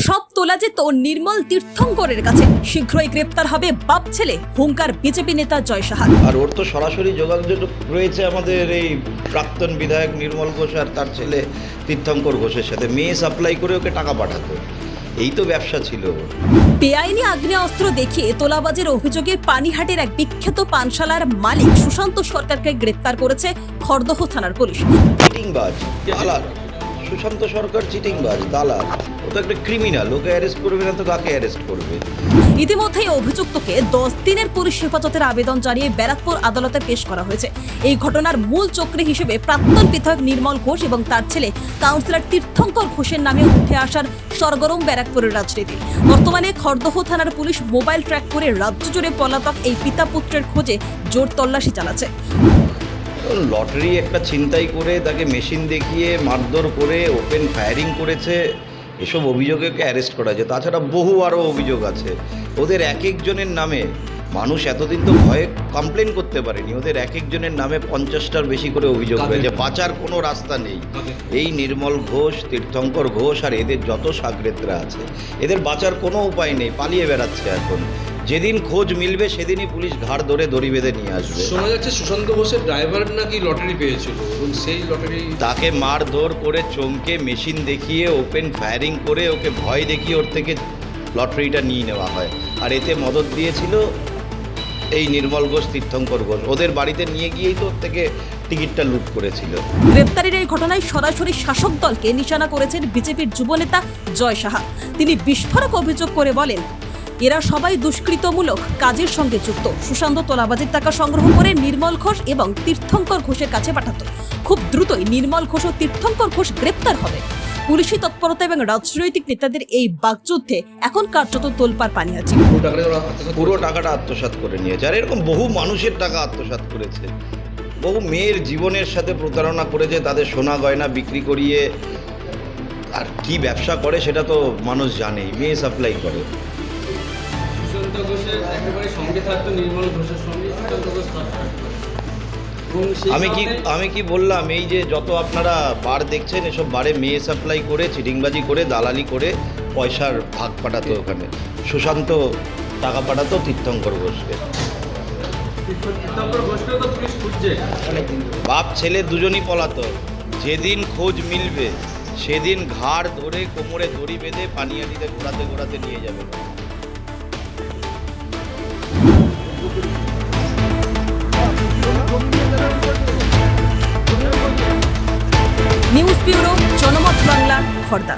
সব তোলা যেত নির্মল তীর্থঙ্করের কাছে। শীঘ্রই গ্রেপ্তার হবে বাপ ছেলে, হুঙ্কার বিজেপি নেতা জয় সাহা। আর ওর তো সরাসরি যোগাযোগ রয়েছে আমাদের এই প্রাক্তন বিধায়ক নির্মল ঘোষ আর তার ছেলে তীর্থঙ্কর ঘোষের সাথে। মেয়ে সাপ্লাই করে ওকে টাকা পাঠাতো, এই তো ব্যবসা ছিল। বেআইনি আগ্নেয়াস্ত্র দেখিয়ে তোলাবাজির অভিযোগে পানিহাটির এক বিখ্যাত পানশালার মালিক সুশান্ত সরকারকে গ্রেপ্তার করেছে খড়দহ থানার পুলিশ। চিটিংবাজ দালাল সুশান্ত সরকার, চিটিংবাজ দালাল, ও তো একটা ক্রিমিনাল। ওকে অ্যারেস্ট করবে না তো কাকে অ্যারেস্ট করবে? ইতিমধ্যেই অভিযুক্তকে 10 দিনের পুলিশ হেফাজতের আবেদন জানিয়ে ব্যারাকপুর আদালতে পেশ করা হয়েছে। এই ঘটনার মূল চক্রী হিসেবে প্রাক্তন বিধায়ক নির্মল ঘোষ এবং তার ছেলে কাউন্সিলর তীর্থঙ্কর ঘোষের নামে উঠে আসার সরগরম ব্যারাকপুরের রাজনীতি। বর্তমানে খড়দহ থানার পুলিশ মোবাইল ট্র্যাক করে রাজ্য জুড়ে পলাতক এই পিতা পুত্রের খোঁজে জোর তল্লাশি চালাচ্ছে। লটারি একটা ছিনতাই করে তাকে মেশিন দেখিয়ে মারধর করে ওপেন ফায়ারিং করেছে, এসব অভিযোগে অ্যারেস্ট করা যায়। তাছাড়া বহু আরও অভিযোগ আছে। ওদের এক একজনের নামে মানুষ এতদিন তো ভয়ে কমপ্লেন করতে পারেনি। ওদের এক একজনের নামে 50টার বেশি করে অভিযোগ হয়েছে। বাঁচার কোনো রাস্তা নেই। এই নির্মল ঘোষ, তীর্থঙ্কর ঘোষ আর এদের যত সাগরেদরা আছে, এদের বাঁচার কোনো উপায় নেই, পালিয়ে বেড়াচ্ছে এখন। যেদিন খোঁজ মিলবে সেদিনই পুলিশ ঘাড় ধরে দড়ি বেঁধে নিয়ে আসবে। শোনা যাচ্ছে সুশান্ত ঘোষের ড্রাইভার নাকি লটারি পেয়েছিল এবং সেই লটারি তাকে মারধর করে চমকে মেশিন দেখিয়ে ওপেন ফায়ারিং করে ওকে ভয় দেখিয়ে ওর থেকে লটারিটা নিয়ে নেওয়া হয়। আর এতে মদত দিয়েছিল এই নির্মল ঘোষ, তীর্থঙ্কর ঘোষ। ওদের বাড়িতে নিয়ে গিয়েই তো ওর থেকে টিকিটটা লুট করেছিল। গ্রেপ্তারের এই ঘটনায় সরাসরি শাসক দলকে নিশানা করেছেন বিজেপির যুবনেতা জয় সাহা। তিনি বিস্ফোরক অভিযোগ করে বলেন, এরা সবাই দুষ্কৃতমূলক কাজের সঙ্গে যুক্ত। সুশান্ত তোলাবাজির টাকা সংগ্রহ করে নির্মল ঘোষ এবং তীর্থঙ্কর ঘোষের কাছে পাঠাতো। খুব দ্রুতই নির্মল ঘোষ ও তীর্থঙ্কর ঘোষ গ্রেপ্তার হবে। পুলিশি তৎপরতা এবং রাজনৈতিক নেতাদের এই বাকযুদ্ধে এখন কার্যত তোলপাড় পানিহাটি। পুরো টাকাটা আত্মসাৎ করে নিয়েছে। আর এরকম বহু মানুষের টাকা আত্মসাৎ করেছে, বহু মেয়ের জীবনের সাথে প্রতারণা করেছে, তাদের সোনা গয়না বিক্রি করিয়ে। আর কি ব্যবসা করে সেটা তো মানুষ জানেই, মেয়ে সাপ্লাই করে। সুশান্ত ঘোষের একেবারে সঙ্গে থাকতো নির্মল ঘোষের সঙ্গে সুশান্ত ঘোষ আমি কি বললাম, এই যে যত আপনারা বার দেখছেন, এসব বারে মেয়ে সাপ্লাই করে, চিটিংবাজি করে, দালালি করে পয়সার ভাগ পাঠাতো। ওখানে সুশান্ত টাকা পাঠাতো তীর্থঙ্কর ঘোষকে। বাপ ছেলে দুজনই পলাতো। যেদিন খোঁজ মিলবে সেদিন ঘাড় ধরে কোমরে দড়ি বেঁধে পানিহাটিতে ঘোরাতে ঘোরাতে নিয়ে যাবে। নিউজ ব্যুরো, জনমত বাংলা, খড়দা।